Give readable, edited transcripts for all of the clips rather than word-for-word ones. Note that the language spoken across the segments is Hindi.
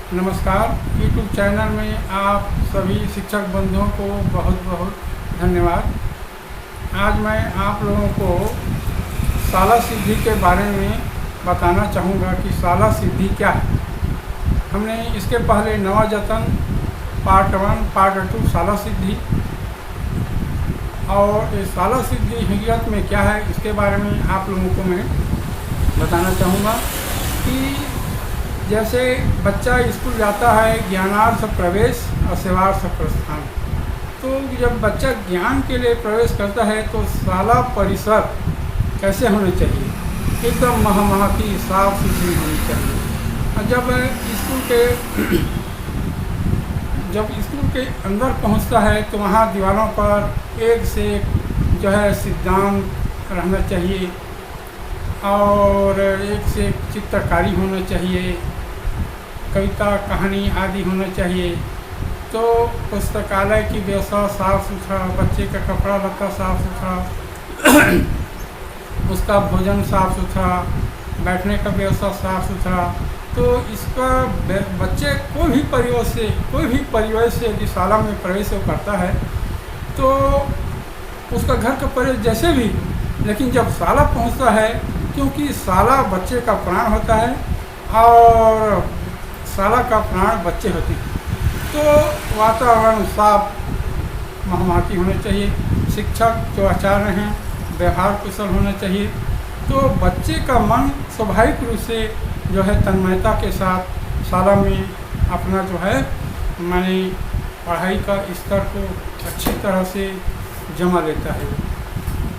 नमस्कार। यूट्यूब चैनल में आप सभी शिक्षक बंधुओं को बहुत बहुत धन्यवाद। आज मैं आप लोगों को शाला सिद्धि के बारे में बताना चाहूँगा कि शाला सिद्धि क्या है। हमने इसके पहले नवजतन पार्ट 1 पार्ट 2 शाला सिद्धि और ये शाला सिद्धि हकीकत में क्या है इसके बारे में आप लोगों को मैं बताना चाहूँगा कि जैसे बच्चा स्कूल जाता है ज्ञानार्थ प्रवेश और सेवार्थ प्रस्थान। तो जब बच्चा ज्ञान के लिए प्रवेश करता है तो शाला परिसर कैसे होने चाहिए, एकदम महामहती साफ सुथरी होनी चाहिए। और जब स्कूल के अंदर पहुंचता है तो वहाँ दीवारों पर एक से एक जो है सिद्धांत रहना चाहिए और एक से एक चित्रकारी होना चाहिए, कविता कहानी आदि होना चाहिए। तो पुस्तकालय की व्यवस्था साफ़ सुथरा, बच्चे का कपड़ा लत्ता साफ़ सुथरा, उसका भोजन साफ़ सुथरा, बैठने का व्यवस्था साफ़ सुथरा। तो इसका बच्चे कोई भी परिवेश से यदि शाला में प्रवेश करता है तो उसका घर का परिवेश जैसे भी, लेकिन जब शाला पहुंचता है, क्योंकि शाला बच्चे का प्राण होता है और शाला का प्राण बच्चे होते हैं, तो वातावरण साफ महमाती होना चाहिए। शिक्षक जो आचार्य हैं व्यवहार कुशल होना चाहिए। तो बच्चे का मन स्वाभाविक रूप से जो है तन्मयता के साथ शाला में अपना जो है माने पढ़ाई का स्तर को अच्छी तरह से जमा लेता है।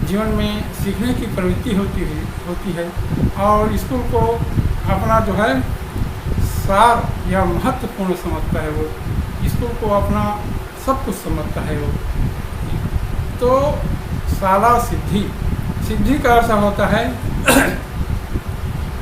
जीवन में सीखने की प्रवृत्ति होती है और स्कूल को अपना जो है सार या महत्वपूर्ण समझता है। वो स्कूल को अपना सब कुछ समझता है वो। तो शाला सिद्धि का अर्थ होता है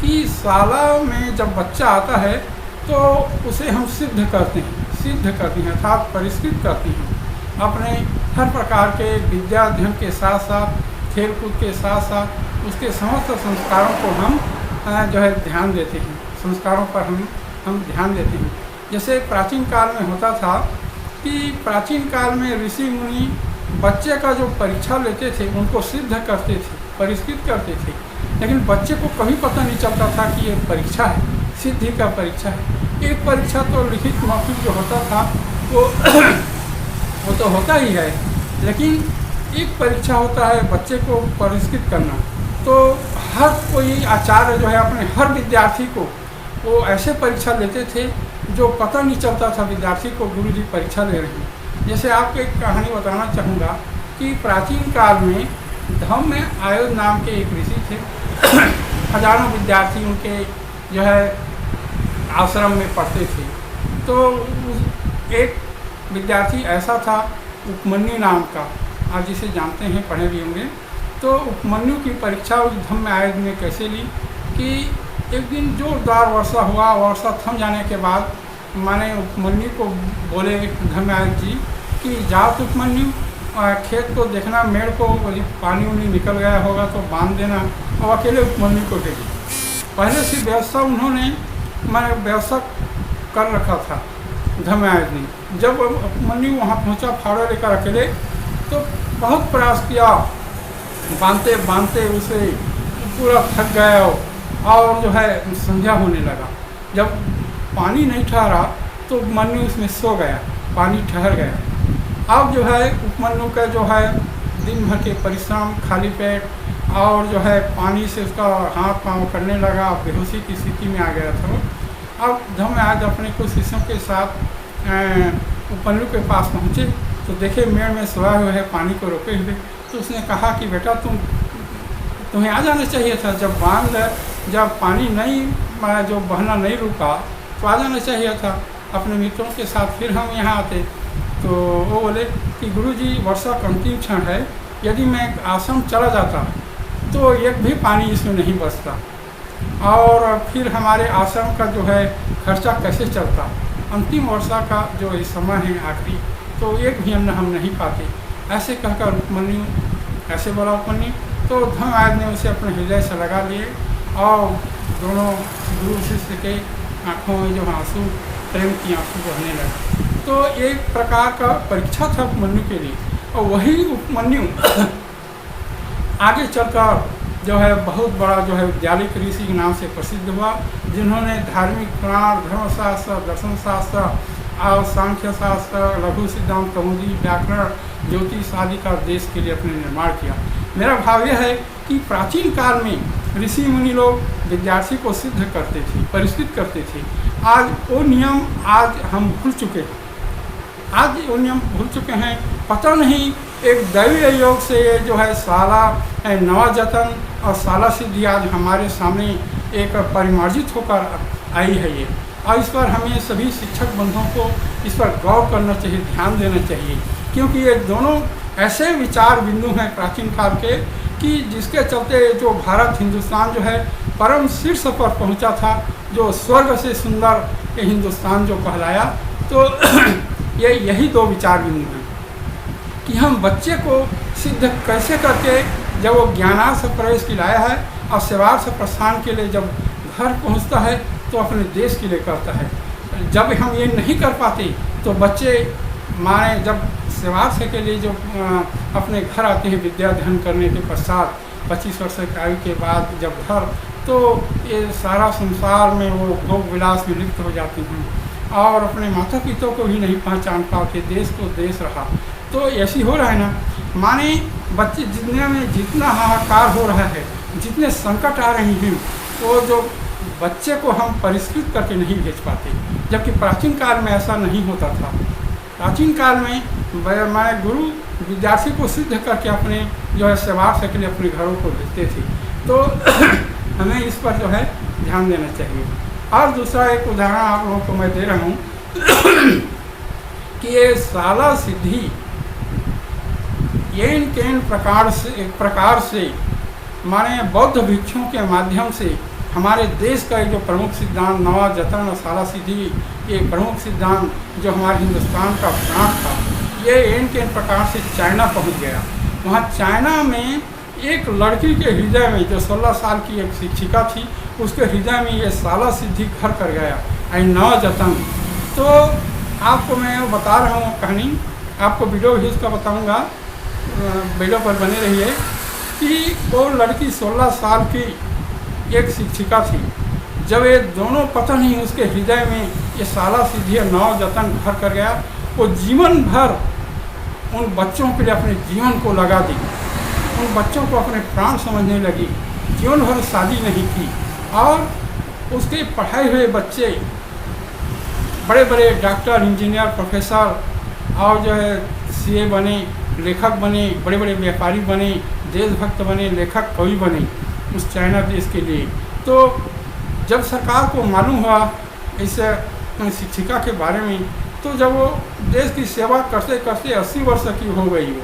कि शाला में जब बच्चा आता है तो उसे हम सिद्ध करते हैं अर्थात परिष्कृत करते हैं। अपने हर प्रकार के विद्या अध्ययन के साथ साथ खेलकूद के साथ साथ उसके समस्त संस्कारों को हम जो है ध्यान देते हैं, संस्कारों पर हम ध्यान देते हैं। जैसे प्राचीन काल में होता था कि प्राचीन काल में ऋषि मुनि बच्चे का जो परीक्षा लेते थे उनको सिद्ध करते थे, परिष्कृत करते थे, लेकिन बच्चे को कभी पता नहीं चलता था कि ये परीक्षा है, सिद्धि का परीक्षा है। एक परीक्षा तो लिखित मौखिक जो होता था वो तो होता ही है, लेकिन एक परीक्षा होता है बच्चे को परिष्कृत करना। तो हर कोई आचार्य जो है अपने हर विद्यार्थी को वो ऐसे परीक्षा लेते थे जो पता नहीं चलता था विद्यार्थी को गुरुजी परीक्षा ले रहे हैं। जैसे आपको एक कहानी बताना चाहूँगा कि प्राचीन काल में धम्म आयुध नाम के एक ऋषि थे। हजारों विद्यार्थी उनके जो है आश्रम में पढ़ते थे। तो एक विद्यार्थी ऐसा था उपमन्यु नाम का, आप जिसे जानते हैं, पढ़े भी होंगे। तो उपमन्यु की परीक्षा उस धम्म आयुध में कैसे ली कि एक दिन जोरदार वर्षा हुआ। वर्षा थम जाने के बाद माने उपमन्यु को बोले धम्मआयुध जी कि जाओ तो उपमन्यु खेत को देखना, मेड़ को पानी उनी निकल गया होगा तो बांध देना। और अकेले उपमन्यु को भेजी। पहले से व्यवस्था उन्होंने माने व्यवस्था कर रखा था धम्मआयुध ने। जब उपमन्यु वहाँ पहुँचा फावड़ा लेकर अकेले, तो बहुत प्रयास किया, बांधते बांधते उसे पूरा थक गया और जो है संध्या होने लगा। जब पानी नहीं ठहरा तो उपमन्यु उसमें सो गया, पानी ठहर गया। अब जो है उपमन्यु का जो है दिन भर के परिश्रम, खाली पेट और जो है पानी से उसका हाथ पांव करने लगा, बेहोशी की स्थिति में आ गया था वो। अब धम्मआयुध अपने कुछ शिष्यों के साथ उपमन्यु के पास पहुँचे तो देखे मेड़ में सोया हुआ है पानी को रोके हुए। तो उसने कहा कि बेटा तुम्हें आ जाना चाहिए था, जब पानी नहीं जो बहना नहीं रुका तो आ जाना चाहिए था अपने मित्रों के साथ, फिर हम यहाँ आते। तो वो बोले कि गुरुजी वर्षा का अंतिम क्षण है, यदि मैं आश्रम चला जाता तो एक भी पानी इसमें नहीं बचता और फिर हमारे आश्रम का जो है खर्चा कैसे चलता। अंतिम वर्षा का जो इस समय है आखिरी, तो एक भी अन्न हम नहीं पाते। ऐसे कहकर उपमन्यु ऐसे बोला उपमन्यु। तो धम्मआयुध ने उसे अपने हृदय से लगा लिए और दोनों गुरु शिष्य के आँखों में जो आंसू प्रेम की आंसू बहने लगा। तो एक प्रकार का परीक्षा था उपमन्यु के लिए, और वही उपमन्यु आगे चलकर जो है बहुत बड़ा जो है विद्यालय ऋषि के नाम से प्रसिद्ध हुआ, जिन्होंने धार्मिक पुराण, धर्मशास्त्र, दर्शन शास्त्र और सांख्य शास्त्र, लघु सिद्धांत, कौमुदी, व्याकरण, ज्योतिष आदि का देश के लिए अपने निर्माण किया। मेरा भाव यह है कि प्राचीन काल में ऋषि मुनि लोग विद्यार्थी को सिद्ध करते थे, परिष्कृत करते थे। आज वो नियम आज हम भूल चुके हैं, आज वो नियम भूल चुके हैं। पता नहीं एक दैवीय योग से ये जो है साला नवाजतन और साला सिद्धि आज हमारे सामने एक परिमार्जित होकर आई है ये, और इस पर हमें सभी शिक्षक बंधुओं को इस पर गौर करना चाहिए, ध्यान देना चाहिए, क्योंकि ये दोनों ऐसे विचार बिंदु हैं प्राचीन काल के कि जिसके चलते जो भारत हिंदुस्तान जो है परम शीर्ष पर पहुंचा था, जो स्वर्ग से सुंदर ये हिंदुस्तान जो कहलाया। तो ये यही दो विचार बिंदु हैं कि हम बच्चे को सिद्ध कैसे करके जब वो ज्ञानार्थ प्रवेश की लाया है और सेवार्थ प्रस्थान के लिए जब घर पहुंचता है तो अपने देश के लिए करता है। जब हम ये नहीं कर पाते तो बच्चे माने जब सेवार्थ के लिए जो अपने घर आते हैं विद्या अध्ययन करने के पश्चात 25 वर्ष की आयु के बाद जब घर, तो ये सारा संसार में वो भोग विलास में लिप्त हो जाते हैं और अपने माता पिता को भी नहीं पहचान पाते, देश को देश रहा। तो ऐसी हो रहा है ना, माने बच्चे जितने में जितना हाहाकार हो रहा है, जितने संकट आ रहे हैं, वो जो बच्चे को हम परिष्कृत करके नहीं भेज पाते, जबकि प्राचीन काल में ऐसा नहीं होता था। प्राचीन काल में मैं गुरु विद्यार्थी को सिद्ध करके अपने जो है सेवार्थ के लिए अपने घरों को भेजते थे। तो हमें इस पर जो है ध्यान देना चाहिए। और दूसरा एक उदाहरण आप लोगों को मैं दे रहा हूँ कि ये साला सिद्धि ये इनके प्रकार से माने बौद्ध भिक्षुओं के माध्यम से हमारे देश का जो प्रमुख सिद्धांत नवा जतन और साला सिद्धि, ये प्रमुख सिद्धांत जो हमारे हिंदुस्तान का प्राण था, ये इनके प्रकार से चाइना पहुंच गया। वहाँ चाइना में एक लड़की के हृदय में जो 16 साल की एक शिक्षिका थी, उसके हृदय में ये साला सिद्धि घर कर गया आई नवा जतन। तो आपको मैं बता रहा हूँ कहानी, आपको वीडियो भी उसका बताऊँगा, वीडियो पर बने रहिए। कि वो लड़की 16 साल की एक शिक्षिका थी, जब ये दोनों पता नहीं उसके हृदय में ये साला सिद्धि नव जतन घर कर गया, वो जीवन भर उन बच्चों के लिए अपने जीवन को लगा दी, उन बच्चों को अपने प्राण समझने लगी, जीवन भर शादी नहीं की, और उसके पढ़ाए हुए बच्चे बड़े बड़े डॉक्टर, इंजीनियर, प्रोफेसर और जो है सीए बने, लेखक बने, बड़े बड़े व्यापारी बने, देशभक्त बने, लेखक कवि बने उस चाइना देश के लिए। तो जब सरकार को मालूम हुआ इस शिक्षिका के बारे में, तो जब वो देश की सेवा करते करते 80 वर्ष की हो गई वो,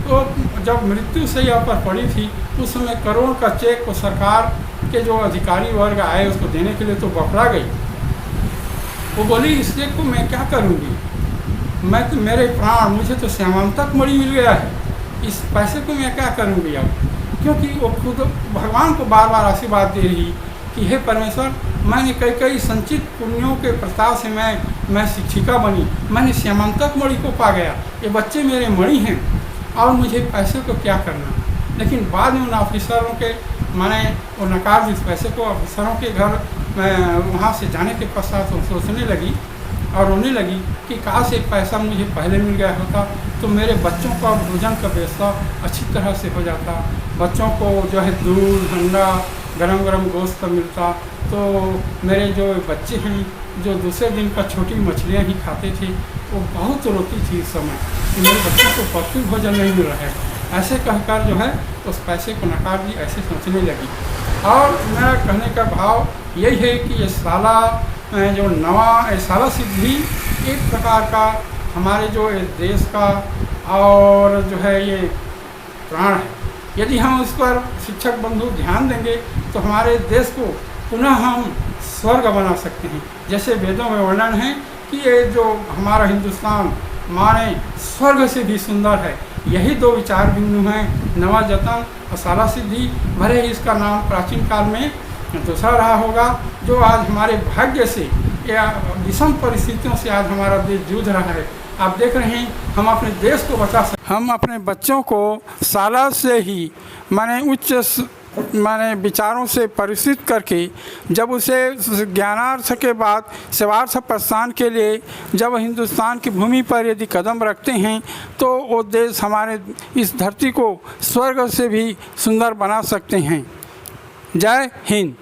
तो जब मृत्यु शैय्या पर पड़ी थी, उस समय करोड़ का चेक को सरकार के जो अधिकारी वर्ग आए उसको देने के लिए तो बौखला गई। वो बोली इस चेक को मैं क्या करूँगी, मैं तो मेरे प्राण, मुझे तो श्यामांतक मणि मिल गया है, इस पैसे को मैं क्या करूँगी अब। क्योंकि वो खुद भगवान को बार बार आशीर्वाद दे रही कि हे परमेश्वर, मैंने कई कई संचित पुण्यों के प्रताप से मैं शिक्षिका बनी, मैंने श्यामांतक मणि को पा गया, ये बच्चे मेरे मणि हैं और मुझे पैसे को क्या करना। लेकिन बाद में उन ऑफिसरों के मैंने वो नकार दी पैसे को। ऑफिसरों के घर वहाँ से जाने के पश्चात सोचने लगी और रोने लगी कि काश एक पैसा मुझे पहले मिल गया होता तो मेरे बच्चों का भोजन का व्यवस्था अच्छी तरह से हो जाता, बच्चों को जो है दूध, अंडा, गरम गरम गोश्त मिलता, तो मेरे जो बच्चे हैं जो दूसरे दिन का छोटी मछलियाँ ही खाते थे, वो बहुत रोती थी इस समय कि मेरे बच्चों को पौष्टिक भोजन नहीं मिल रहा है। ऐसे कहकर जो है उस पैसे को नकार दी, ऐसे सोचने लगी। और मेरा कहने का भाव यही है कि ये साला जो नवा साला सिद्धि एक प्रकार का हमारे जो देश का और जो है ये प्राण है। यदि हम उस पर शिक्षक बंधु ध्यान देंगे तो हमारे देश को पुनः हम स्वर्ग बना सकते हैं। जैसे वेदों में वर्णन है कि ये जो हमारा हिंदुस्तान माने स्वर्ग से भी सुंदर है। यही दो विचार बिंदु हैं, नवा जतन और साला सिद्धि। भले ही इसका नाम प्राचीन काल में दूसरा रहा होगा, जो आज हमारे भाग्य से या विषम परिस्थितियों से आज हमारा देश जूझ रहा है। आप देख रहे हैं हम अपने देश को बचा सकते, हम अपने बच्चों को शाला से ही उच्च विचारों से परिचित करके जब उसे ज्ञानार्थ के बाद सेवार्थ प्रस्थान के लिए जब हिंदुस्तान की भूमि पर यदि कदम रखते हैं तो वो देश हमारे इस धरती को स्वर्ग से भी सुंदर बना सकते हैं। जय हिंद।